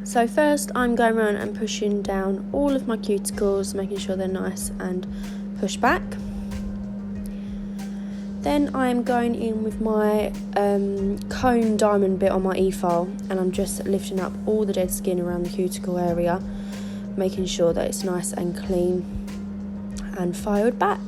So first I'm going around and pushing down all of my cuticles, making sure they're nice and pushed back. Then I'm going in with my comb diamond bit on my e-file, and I'm just lifting up all the dead skin around the cuticle area, making sure that it's nice and clean and filed back.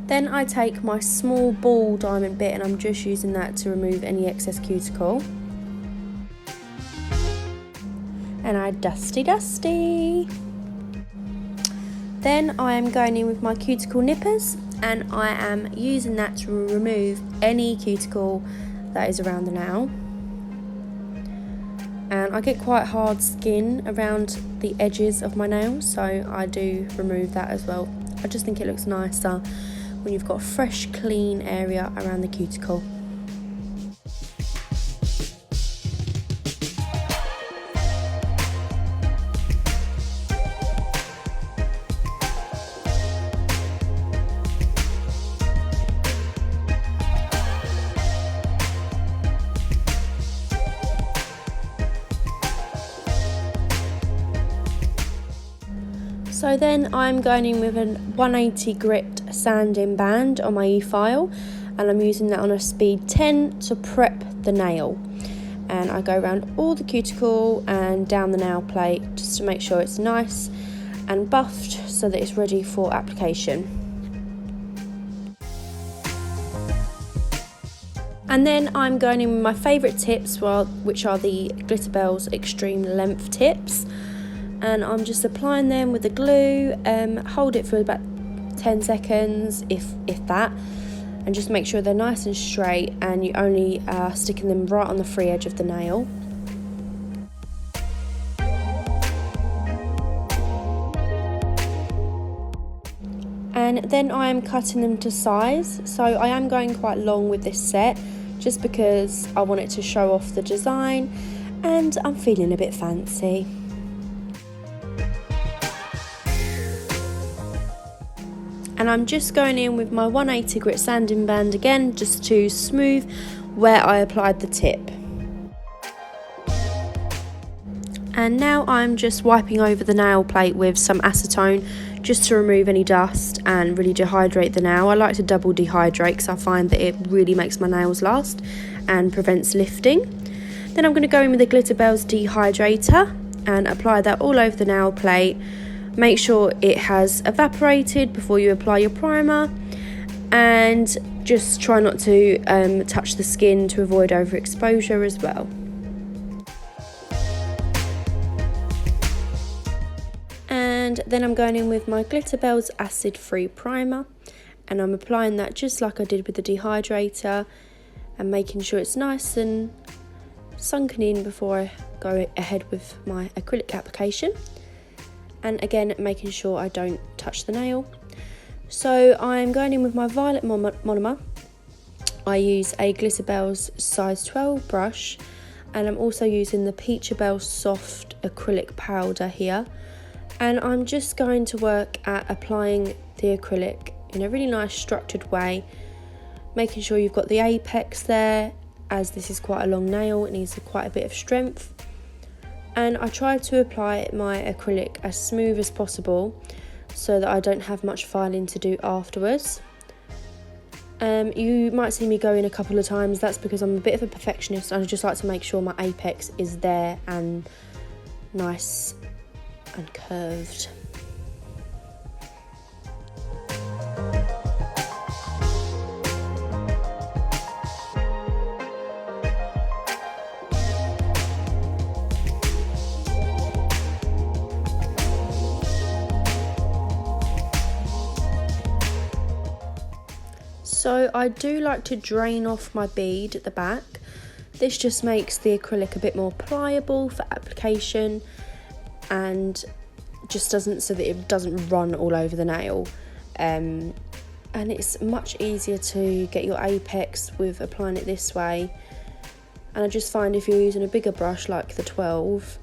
Then I take my small ball diamond bit and I'm just using that to remove any excess cuticle. And I dusty. Then I am going in with my cuticle nippers and I am using that to remove any cuticle that is around the nail. And I get quite hard skin around the edges of my nails, so I do remove that as well. I just think it looks nicer when you've got a fresh, clean area around the cuticle. So then I'm going in with a 180 grit sanding band on my e-file, and I'm using that on a speed 10 to prep the nail. And I go around all the cuticle and down the nail plate just to make sure it's nice and buffed so that it's ready for application. And then I'm going in with my favourite tips, which are the Glitterbels Extreme Length tips. And I'm just applying them with the glue, hold it for about 10 seconds, if that, and just make sure they're nice and straight, and you only are sticking them right on the free edge of the nail. And then I am cutting them to size, so I am going quite long with this set, just because I want it to show off the design, and I'm feeling a bit fancy. And I'm just going in with my 180 grit sanding band again, just to smooth where I applied the tip. And now I'm just wiping over the nail plate with some acetone, just to remove any dust and really dehydrate the nail. I like to double dehydrate because I find that it really makes my nails last and prevents lifting. Then I'm going to go in with the Glitterbels dehydrator and apply that all over the nail plate. Make sure it has evaporated before you apply your primer, and just try not to touch the skin to avoid overexposure as well. And then I'm going in with my Glitterbels acid-free primer, and I'm applying that just like I did with the dehydrator, and making sure it's nice and sunken in before I go ahead with my acrylic application. And again, making sure I don't touch the nail. So I'm going in with my violet monomer. I use a Glitterbels size 12 brush, and I'm also using the Peachabelle soft acrylic powder here. And I'm just going to work at applying the acrylic in a really nice structured way, making sure you've got the apex there, as this is quite a long nail, it needs quite a bit of strength. And I try to apply my acrylic as smooth as possible so that I don't have much filing to do afterwards. You might see me go in a couple of times. That's because I'm a bit of a perfectionist and I just like to make sure my apex is there and nice and curved. So I do like to drain off my bead at the back. This just makes the acrylic a bit more pliable for application, and just doesn't, so that it doesn't run all over the nail. And and it's much easier to get your apex with applying it this way. And I just find if you're using a bigger brush like the 12,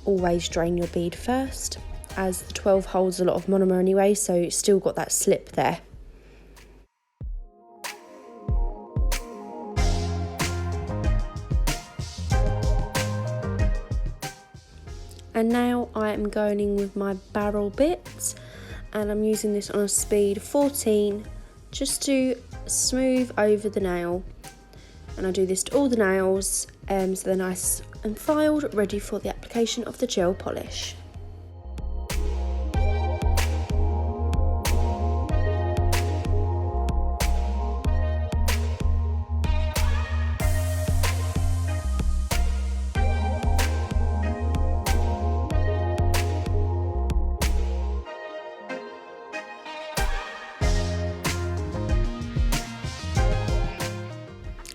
always drain your bead first, as the 12 holds a lot of monomer anyway, so it's still got that slip there. And now I am going in with my barrel bit, and I'm using this on a speed 14 just to smooth over the nail. And I do this to all the nails so they're nice and filed, ready for the application of the gel polish.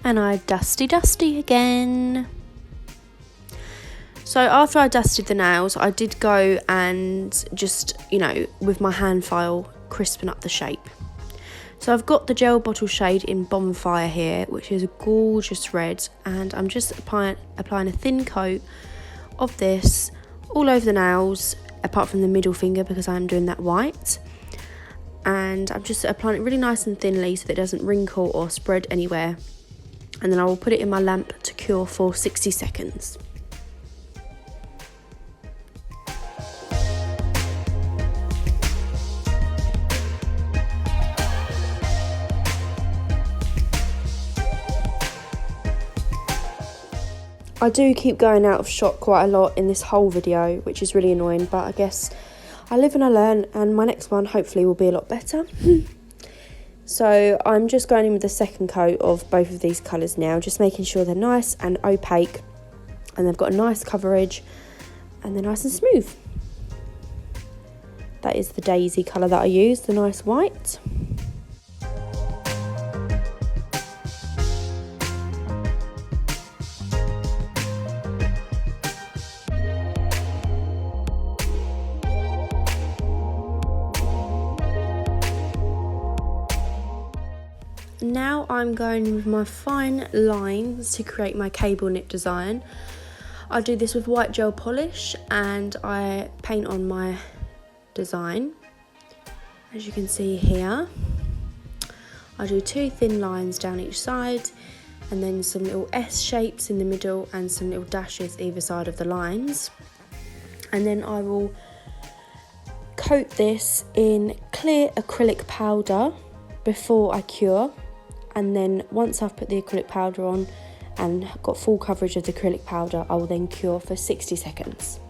And I dusty again. So after I dusted the nails, I did go and just, with my hand file, crispen up the shape. So I've got the gel bottle shade in Bonfire here, which is a gorgeous red, and I'm just applying a thin coat of this all over the nails, apart from the middle finger because I'm doing that white. And I'm just applying it really nice and thinly so that it doesn't wrinkle or spread anywhere. And then I will put it in my lamp to cure for 60 seconds. I do keep going out of shot quite a lot in this whole video, which is really annoying, but I guess I live and I learn, and my next one hopefully will be a lot better. So I'm just going in with the second coat of both of these colours now, just making sure they're nice and opaque and they've got a nice coverage and they're nice and smooth. That is the daisy colour that I use, the nice white. Now I'm going with my fine lines to create my cable knit design. I do this with white gel polish and I paint on my design. As you can see here, I do 2 thin lines down each side and then some little S shapes in the middle and some little dashes either side of the lines. And then I will coat this in clear acrylic powder before I cure. And then once I've put the acrylic powder on and got full coverage of the acrylic powder, I will then cure for 60 seconds.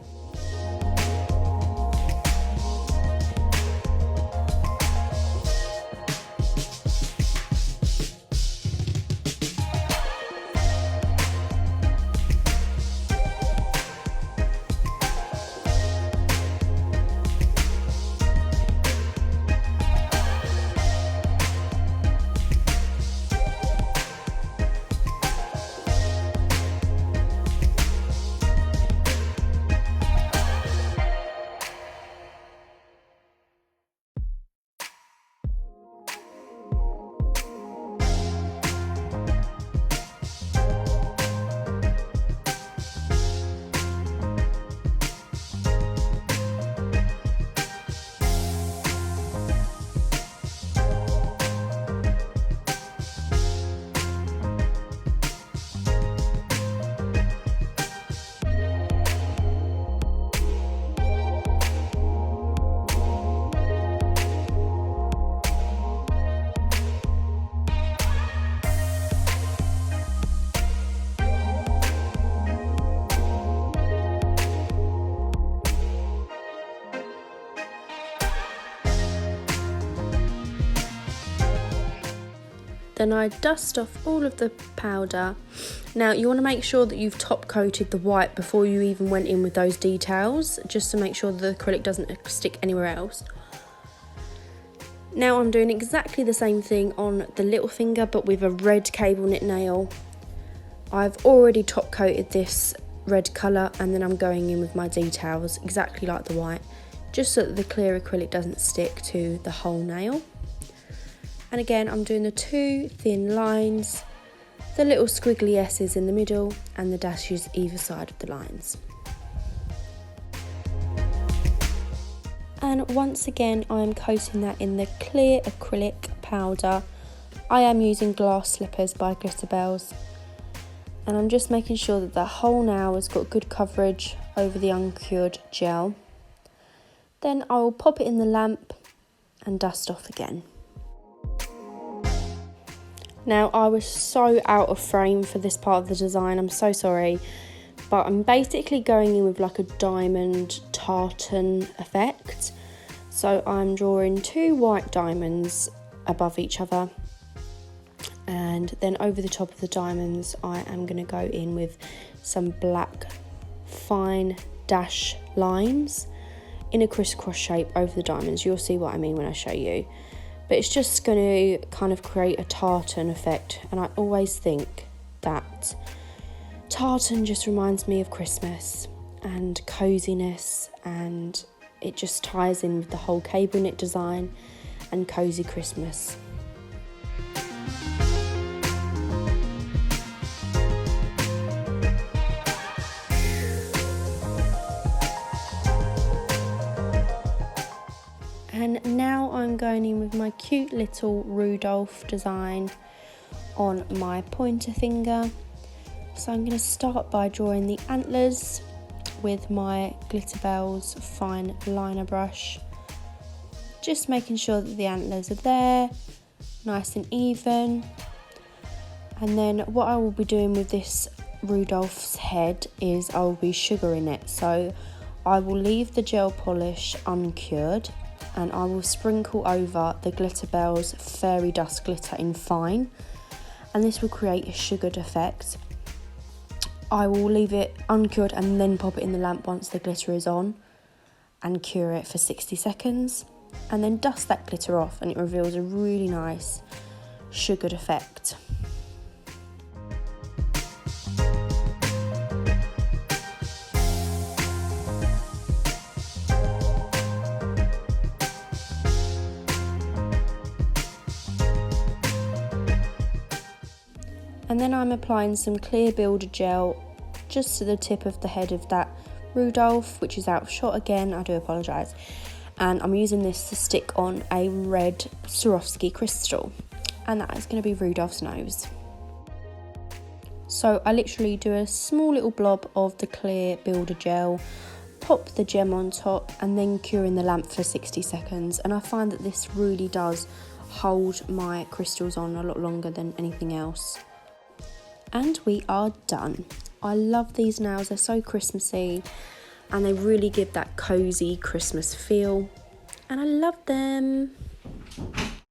Then I dust off all of the powder. Now you want to make sure that you've top coated the white before you even went in with those details, just to make sure that the acrylic doesn't stick anywhere else. Now I'm doing exactly the same thing on the little finger, but with a red cable knit nail. I've already top coated this red colour and then I'm going in with my details exactly like the white, just so that the clear acrylic doesn't stick to the whole nail. And again, I'm doing the 2 thin lines, the little squiggly S's in the middle and the dashes either side of the lines. And once again, I'm coating that in the clear acrylic powder. I am using Glass Slippers by Glitterbels. And I'm just making sure that the whole nail has got good coverage over the uncured gel. Then I will pop it in the lamp and dust off again. Now, I was so out of frame for this part of the design, I'm so sorry, but I'm basically going in with like a diamond tartan effect. So I'm drawing 2 white diamonds above each other, and then over the top of the diamonds I am going to go in with some black fine dash lines in a crisscross shape over the diamonds. You'll see what I mean when I show you. But it's just going to kind of create a tartan effect, and I always think that tartan just reminds me of Christmas and coziness, and it just ties in with the whole cable knit design and cozy Christmas. And now I'm going in with my cute little Rudolph design on my pointer finger. So I'm going to start by drawing the antlers with my Glitterbels fine liner brush. Just making sure that the antlers are there, nice and even. And then what I will be doing with this Rudolph's head is I will be sugaring it. So I will leave the gel polish uncured, and I will sprinkle over the Glitterbels Fairy Dust Glitter in fine, and this will create a sugared effect. I will leave it uncured and then pop it in the lamp once the glitter is on and cure it for 60 seconds, and then dust that glitter off, and it reveals a really nice sugared effect. And then I'm applying some clear builder gel just to the tip of the head of that Rudolph, which is out of shot again, I do apologise. And I'm using this to stick on a red Swarovski crystal, and that is going to be Rudolph's nose. So I literally do a small little blob of the clear builder gel, pop the gem on top, and then cure in the lamp for 60 seconds. And I find that this really does hold my crystals on a lot longer than anything else. And we are done. I love these nails, they're so Christmassy and they really give that cozy Christmas feel, and I love them.